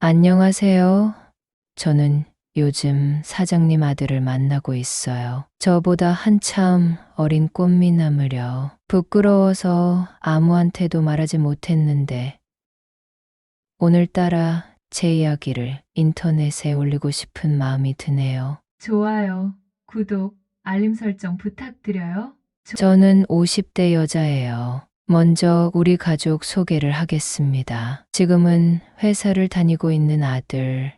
안녕하세요. 저는 요즘 사장님 아들을 만나고 있어요. 저보다 한참 어린 꽃미남으려 부끄러워서 아무한테도 말하지 못했는데 오늘따라 제 이야기를 인터넷에 올리고 싶은 마음이 드네요. 좋아요, 구독, 알림 설정 부탁드려요. 저는 50대 여자예요. 먼저 우리 가족 소개를 하겠습니다. 지금은 회사를 다니고 있는 아들,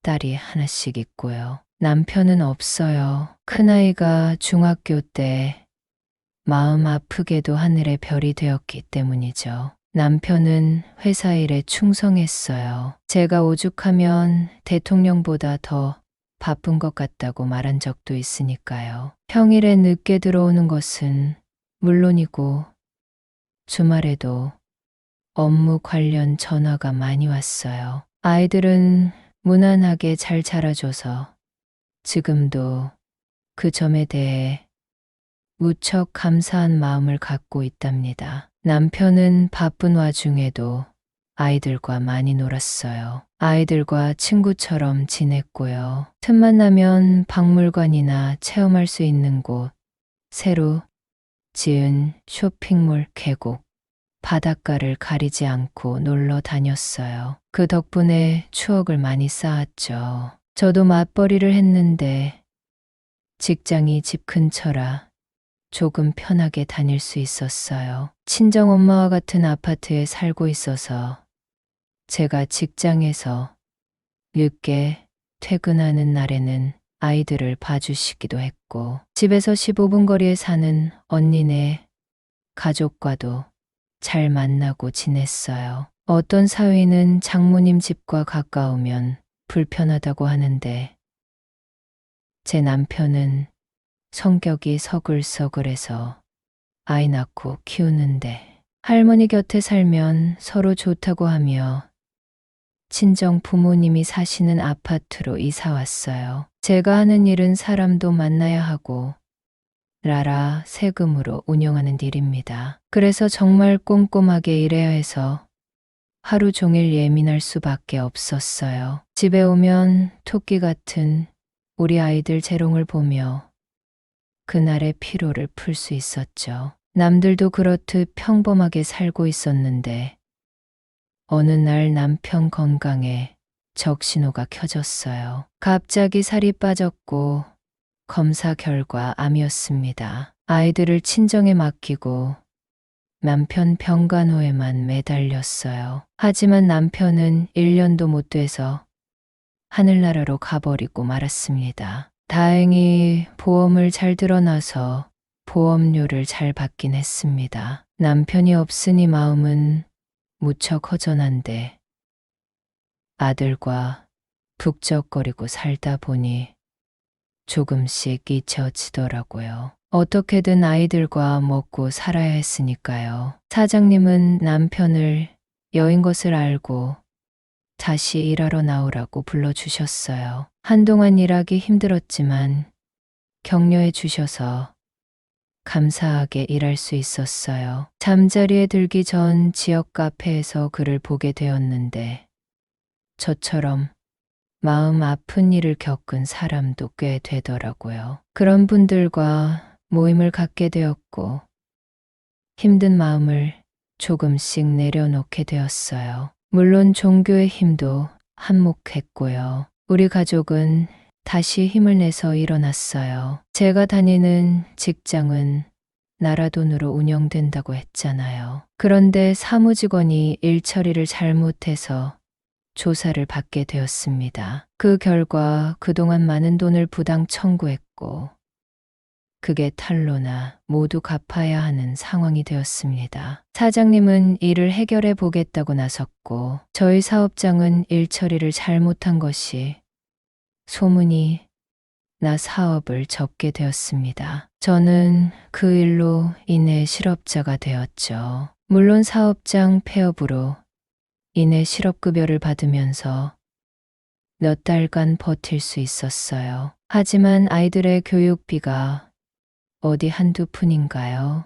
딸이 하나씩 있고요. 남편은 없어요. 큰아이가 중학교 때 마음 아프게도 하늘의 별이 되었기 때문이죠. 남편은 회사 일에 충성했어요. 제가 오죽하면 대통령보다 더 바쁜 것 같다고 말한 적도 있으니까요. 평일에 늦게 들어오는 것은 물론이고 주말에도 업무 관련 전화가 많이 왔어요. 아이들은 무난하게 잘 자라줘서 지금도 그 점에 대해 무척 감사한 마음을 갖고 있답니다. 남편은 바쁜 와중에도 아이들과 많이 놀았어요. 아이들과 친구처럼 지냈고요. 틈만 나면 박물관이나 체험할 수 있는 곳, 새로 지은 쇼핑몰 계곡, 바닷가를 가리지 않고 놀러 다녔어요. 그 덕분에 추억을 많이 쌓았죠. 저도 맞벌이를 했는데 직장이 집 근처라 조금 편하게 다닐 수 있었어요. 친정 엄마와 같은 아파트에 살고 있어서 제가 직장에서 늦게 퇴근하는 날에는 아이들을 봐주시기도 했고, 집에서 15분 거리에 사는 언니네 가족과도 잘 만나고 지냈어요. 어떤 사위는 장모님 집과 가까우면 불편하다고 하는데, 제 남편은 성격이 서글서글해서 아이 낳고 키우는데 할머니 곁에 살면 서로 좋다고 하며 친정 부모님이 사시는 아파트로 이사 왔어요. 제가 하는 일은 사람도 만나야 하고 나라 세금으로 운영하는 일입니다. 그래서 정말 꼼꼼하게 일해야 해서 하루 종일 예민할 수밖에 없었어요. 집에 오면 토끼 같은 우리 아이들 재롱을 보며 그날의 피로를 풀 수 있었죠. 남들도 그렇듯 평범하게 살고 있었는데 어느 날 남편 건강에 적신호가 켜졌어요. 갑자기 살이 빠졌고 검사 결과 암이었습니다. 아이들을 친정에 맡기고 남편 병간호에만 매달렸어요. 하지만 남편은 1년도 못 돼서 하늘나라로 가버리고 말았습니다. 다행히 보험을 잘 들어놔서 보험료를 잘 받긴 했습니다. 남편이 없으니 마음은 무척 허전한데 아들과 북적거리고 살다 보니 조금씩 잊혀지더라고요. 어떻게든 아이들과 먹고 살아야 했으니까요. 사장님은 남편을 여인 것을 알고 다시 일하러 나오라고 불러주셨어요. 한동안 일하기 힘들었지만 격려해 주셔서 감사하게 일할 수 있었어요. 잠자리에 들기 전 지역 카페에서 그를 보게 되었는데 저처럼 마음 아픈 일을 겪은 사람도 꽤 되더라고요. 그런 분들과 모임을 갖게 되었고 힘든 마음을 조금씩 내려놓게 되었어요. 물론 종교의 힘도 한몫했고요. 우리 가족은 다시 힘을 내서 일어났어요. 제가 다니는 직장은 나라 돈으로 운영된다고 했잖아요. 그런데 사무직원이 일 처리를 잘못해서 조사를 받게 되었습니다. 그 결과 그동안 많은 돈을 부당 청구했고 그게 탄로나 모두 갚아야 하는 상황이 되었습니다. 사장님은 이를 해결해 보겠다고 나섰고 저희 사업장은 일 처리를 잘못한 것이 소문이 나 사업을 접게 되었습니다. 저는 그 일로 인해 실업자가 되었죠. 물론 사업장 폐업으로 인해 실업급여를 받으면서 몇 달간 버틸 수 있었어요. 하지만 아이들의 교육비가 어디 한두 푼인가요?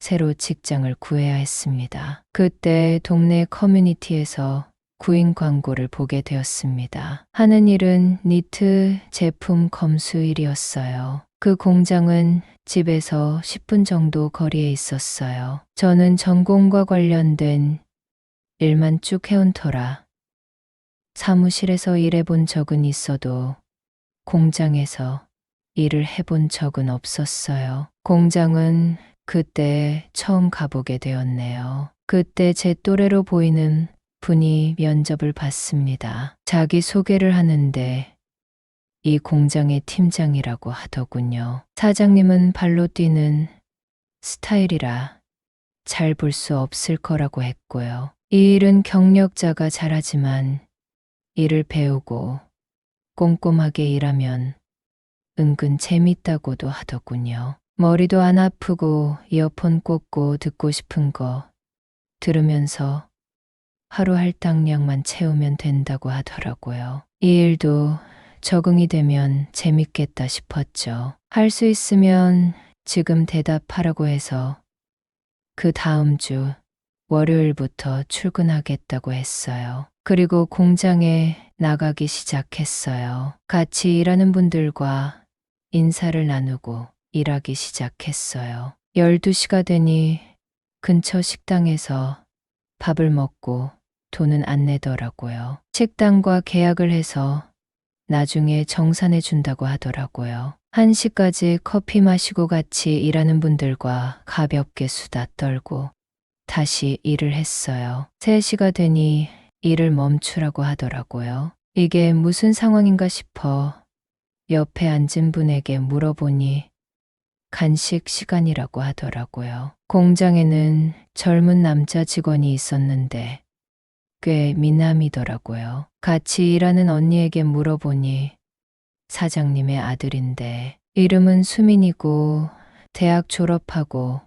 새로 직장을 구해야 했습니다. 그때 동네 커뮤니티에서 구인 광고를 보게 되었습니다. 하는 일은 니트 제품 검수일이었어요. 그 공장은 집에서 10분 정도 거리에 있었어요. 저는 전공과 관련된 일만 쭉 해온 터라 사무실에서 일해본 적은 있어도 공장에서 일을 해본 적은 없었어요. 공장은 그때 처음 가보게 되었네요. 그때 제 또래로 보이는 분이 면접을 받습니다. 자기 소개를 하는데 이 공장의 팀장이라고 하더군요. 사장님은 발로 뛰는 스타일이라 잘 볼 수 없을 거라고 했고요. 이 일은 경력자가 잘하지만 일을 배우고 꼼꼼하게 일하면 은근 재밌다고도 하더군요. 머리도 안 아프고 이어폰 꽂고 듣고 싶은 거 들으면서 하루 할당량만 채우면 된다고 하더라고요. 이 일도 적응이 되면 재밌겠다 싶었죠. 할 수 있으면 지금 대답하라고 해서 그 다음 주 월요일부터 출근하겠다고 했어요. 그리고 공장에 나가기 시작했어요. 같이 일하는 분들과 인사를 나누고 일하기 시작했어요. 12시가 되니 근처 식당에서 밥을 먹고 돈은 안 내더라고요. 식당과 계약을 해서 나중에 정산해 준다고 하더라고요. 1시까지 커피 마시고 같이 일하는 분들과 가볍게 수다 떨고 다시 일을 했어요. 3시가 되니 일을 멈추라고 하더라고요. 이게 무슨 상황인가 싶어 옆에 앉은 분에게 물어보니 간식 시간이라고 하더라고요. 공장에는 젊은 남자 직원이 있었는데 꽤 미남이더라고요. 같이 일하는 언니에게 물어보니 사장님의 아들인데 이름은 수민이고 대학 졸업하고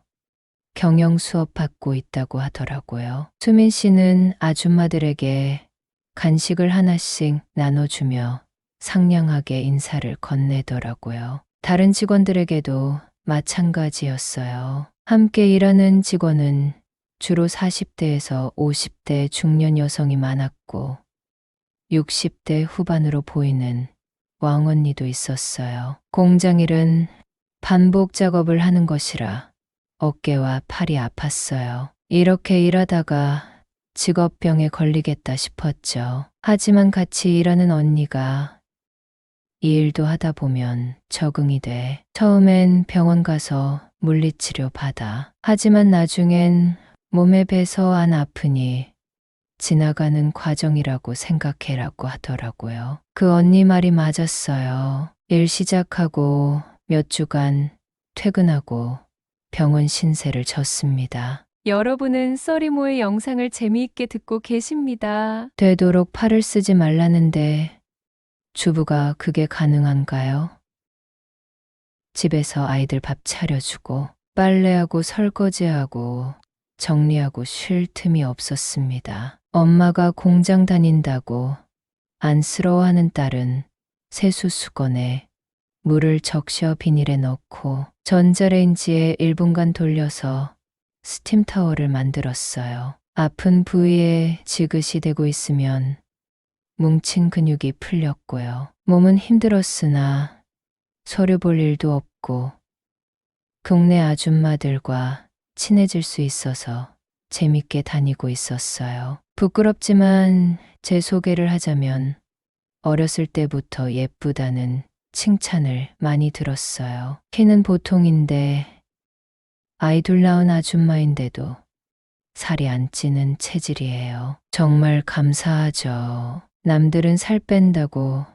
경영 수업 받고 있다고 하더라고요. 수민 씨는 아줌마들에게 간식을 하나씩 나눠주며 상냥하게 인사를 건네더라고요. 다른 직원들에게도 마찬가지였어요. 함께 일하는 직원은 주로 40대에서 50대 중년 여성이 많았고 60대 후반으로 보이는 왕언니도 있었어요. 공장 일은 반복 작업을 하는 것이라 어깨와 팔이 아팠어요. 이렇게 일하다가 직업병에 걸리겠다 싶었죠. 하지만 같이 일하는 언니가 이 일도 하다 보면 적응이 돼. 처음엔 병원 가서 물리치료 받아. 하지만 나중엔 몸에 배서 안 아프니 지나가는 과정이라고 생각해라고 하더라고요. 그 언니 말이 맞았어요. 일 시작하고 몇 주간 퇴근하고 병원 신세를 졌습니다. 여러분은 써리모의 영상을 재미있게 듣고 계십니다. 되도록 팔을 쓰지 말라는데 주부가 그게 가능한가요? 집에서 아이들 밥 차려주고 빨래하고 설거지하고 정리하고 쉴 틈이 없었습니다. 엄마가 공장 다닌다고 안쓰러워하는 딸은 세수수건에 물을 적셔 비닐에 넣고 전자레인지에 1분간 돌려서 스팀 타월을 만들었어요. 아픈 부위에 지그시 대고 있으면 뭉친 근육이 풀렸고요. 몸은 힘들었으나 서류 볼 일도 없고 동네 아줌마들과 친해질 수 있어서 재밌게 다니고 있었어요. 부끄럽지만 제 소개를 하자면 어렸을 때부터 예쁘다는 칭찬을 많이 들었어요. 키는 보통인데 아이 둘 낳은 아줌마인데도 살이 안 찌는 체질이에요. 정말 감사하죠. 남들은 살 뺀다고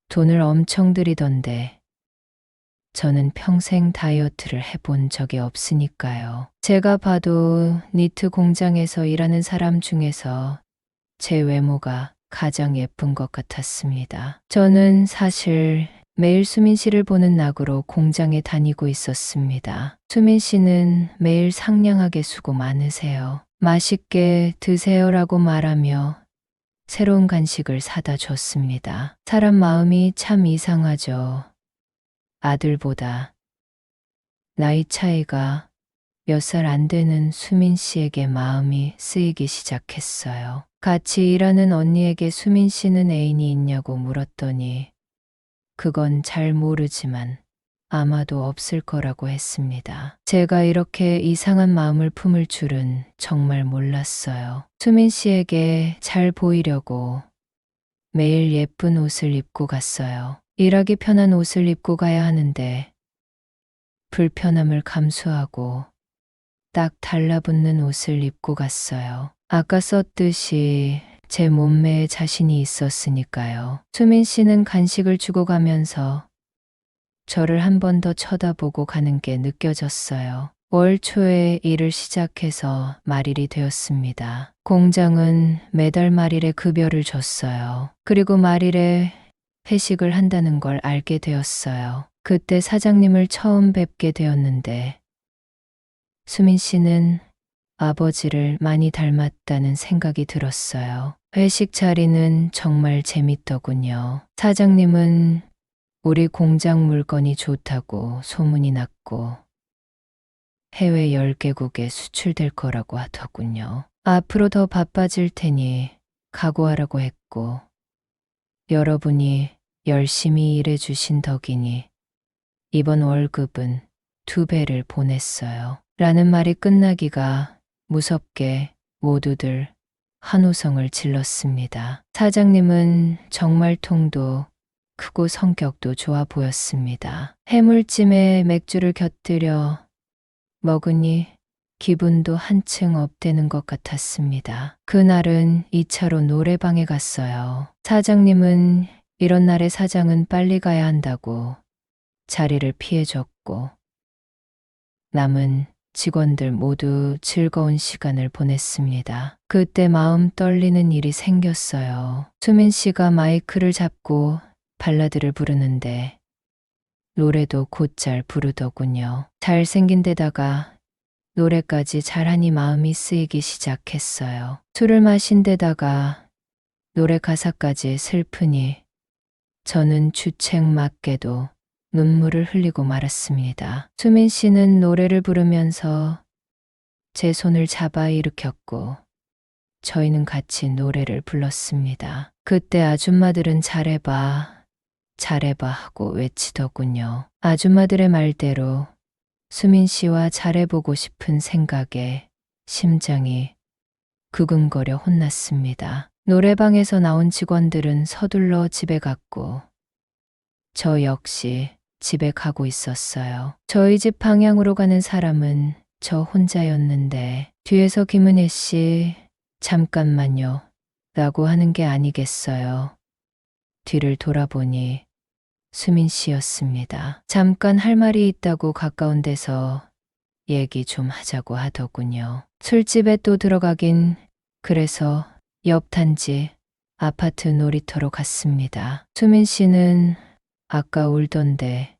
돈을 엄청 들이던데 저는 평생 다이어트를 해본 적이 없으니까요. 제가 봐도 니트 공장에서 일하는 사람 중에서 제 외모가 가장 예쁜 것 같았습니다. 저는 사실 매일 수민 씨를 보는 낙으로 공장에 다니고 있었습니다. 수민 씨는 매일 상냥하게 수고 많으세요. 맛있게 드세요라고 말하며 새로운 간식을 사다 줬습니다. 사람 마음이 참 이상하죠. 아들보다 나이 차이가 몇 살 안 되는 수민 씨에게 마음이 쓰이기 시작했어요. 같이 일하는 언니에게 수민 씨는 애인이 있냐고 물었더니 그건 잘 모르지만 아마도 없을 거라고 했습니다. 제가 이렇게 이상한 마음을 품을 줄은 정말 몰랐어요. 수민 씨에게 잘 보이려고 매일 예쁜 옷을 입고 갔어요. 일하기 편한 옷을 입고 가야 하는데 불편함을 감수하고 딱 달라붙는 옷을 입고 갔어요. 아까 썼듯이 제 몸매에 자신이 있었으니까요. 수민 씨는 간식을 주고 가면서 저를 한 번 더 쳐다보고 가는 게 느껴졌어요. 월 초에 일을 시작해서 말일이 되었습니다. 공장은 매달 말일에 급여를 줬어요. 그리고 말일에 회식을 한다는 걸 알게 되었어요. 그때 사장님을 처음 뵙게 되었는데 수민 씨는 아버지를 많이 닮았다는 생각이 들었어요. 회식 자리는 정말 재밌더군요. 사장님은 우리 공장 물건이 좋다고 소문이 났고 해외 10개국에 수출될 거라고 하더군요. 앞으로 더 바빠질 테니 각오하라고 했고 여러분이 열심히 일해 주신 덕이니 이번 월급은 2배를 보냈어요. 라는 말이 끝나기가 무섭게 모두들 환호성을 질렀습니다. 사장님은 정말 통도 크고 성격도 좋아 보였습니다. 해물찜에 맥주를 곁들여 먹으니 기분도 한층 업되는 것 같았습니다. 그날은 2차로 노래방에 갔어요. 사장님은 이런 날에 사장은 빨리 가야 한다고 자리를 피해줬고 남은 직원들 모두 즐거운 시간을 보냈습니다. 그때 마음 떨리는 일이 생겼어요. 수민 씨가 마이크를 잡고 발라드를 부르는데 노래도 곧잘 부르더군요. 잘생긴 데다가 노래까지 잘하니 마음이 쓰이기 시작했어요. 술을 마신 데다가 노래 가사까지 슬프니 저는 주책맞게도 눈물을 흘리고 말았습니다. 수민 씨는 노래를 부르면서 제 손을 잡아 일으켰고 저희는 같이 노래를 불렀습니다. 그때 아줌마들은 잘해봐, 잘해봐 하고 외치더군요. 아줌마들의 말대로 수민 씨와 잘해보고 싶은 생각에 심장이 구근거려 혼났습니다. 노래방에서 나온 직원들은 서둘러 집에 갔고 저 역시 집에 가고 있었어요. 저희 집 방향으로 가는 사람은 저 혼자였는데 뒤에서 김은혜 씨 잠깐만요 라고 하는 게 아니겠어요. 뒤를 돌아보니 수민 씨였습니다. 잠깐 할 말이 있다고 가까운 데서 얘기 좀 하자고 하더군요. 술집에 또 들어가긴 그래서 옆 단지 아파트 놀이터로 갔습니다. 수민 씨는 아까 울던데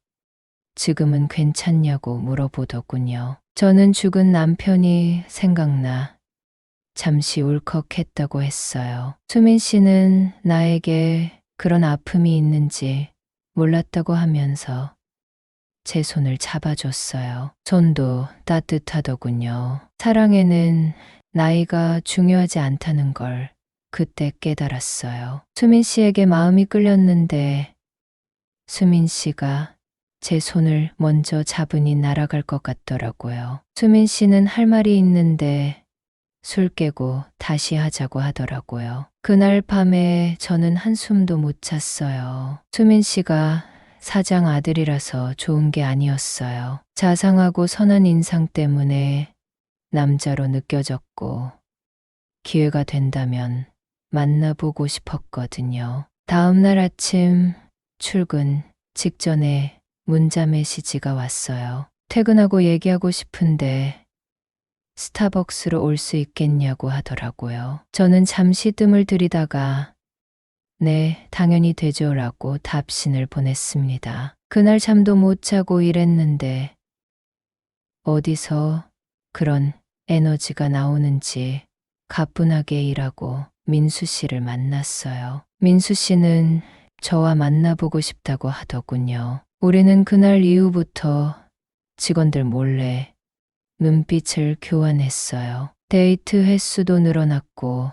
지금은 괜찮냐고 물어보더군요. 저는 죽은 남편이 생각나 잠시 울컥했다고 했어요. 수민 씨는 나에게 그런 아픔이 있는지 몰랐다고 하면서 제 손을 잡아줬어요. 손도 따뜻하더군요. 사랑에는 나이가 중요하지 않다는 걸 그때 깨달았어요. 수민 씨에게 마음이 끌렸는데 수민 씨가 제 손을 먼저 잡으니 날아갈 것 같더라고요. 수민 씨는 할 말이 있는데 술 깨고 다시 하자고 하더라고요. 그날 밤에 저는 한숨도 못 잤어요. 수민 씨가 사장 아들이라서 좋은 게 아니었어요. 자상하고 선한 인상 때문에 남자로 느껴졌고 기회가 된다면 만나보고 싶었거든요. 다음 날 아침 출근 직전에 문자 메시지가 왔어요. 퇴근하고 얘기하고 싶은데 스타벅스로 올 수 있겠냐고 하더라고요. 저는 잠시 뜸을 들이다가 네, 당연히 되죠라고 답신을 보냈습니다. 그날 잠도 못 자고 일했는데 어디서 그런 에너지가 나오는지 가뿐하게 일하고 민수 씨를 만났어요. 민수 씨는 저와 만나보고 싶다고 하더군요. 우리는 그날 이후부터 직원들 몰래 눈빛을 교환했어요. 데이트 횟수도 늘어났고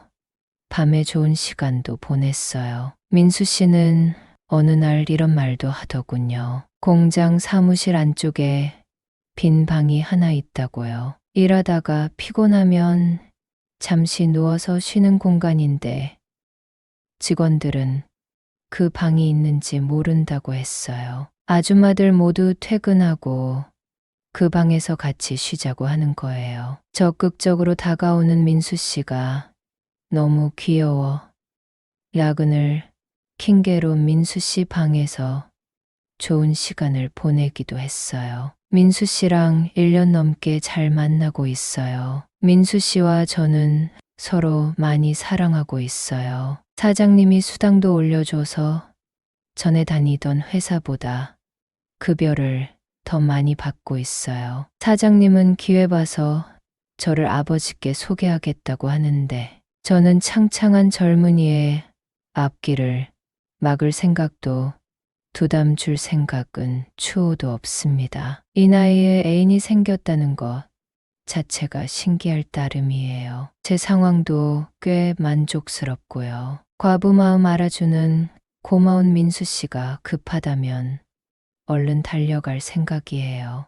밤에 좋은 시간도 보냈어요. 민수 씨는 어느 날 이런 말도 하더군요. 공장 사무실 안쪽에 빈 방이 하나 있다고요. 일하다가 피곤하면 잠시 누워서 쉬는 공간인데 직원들은 그 방이 있는지 모른다고 했어요. 아줌마들 모두 퇴근하고 그 방에서 같이 쉬자고 하는 거예요. 적극적으로 다가오는 민수 씨가 너무 귀여워 야근을 킹계로 민수 씨 방에서 좋은 시간을 보내기도 했어요. 민수 씨랑 1년 넘게 잘 만나고 있어요. 민수 씨와 저는 서로 많이 사랑하고 있어요. 사장님이 수당도 올려줘서 전에 다니던 회사보다 급여를 더 많이 받고 있어요. 사장님은 기회 봐서 저를 아버지께 소개하겠다고 하는데 저는 창창한 젊은이의 앞길을 막을 생각도 부담 줄 생각은 추호도 없습니다. 이 나이에 애인이 생겼다는 것 자체가 신기할 따름이에요. 제 상황도 꽤 만족스럽고요. 과부 마음 알아주는 고마운 민수 씨가 급하다면 얼른 달려갈 생각이에요.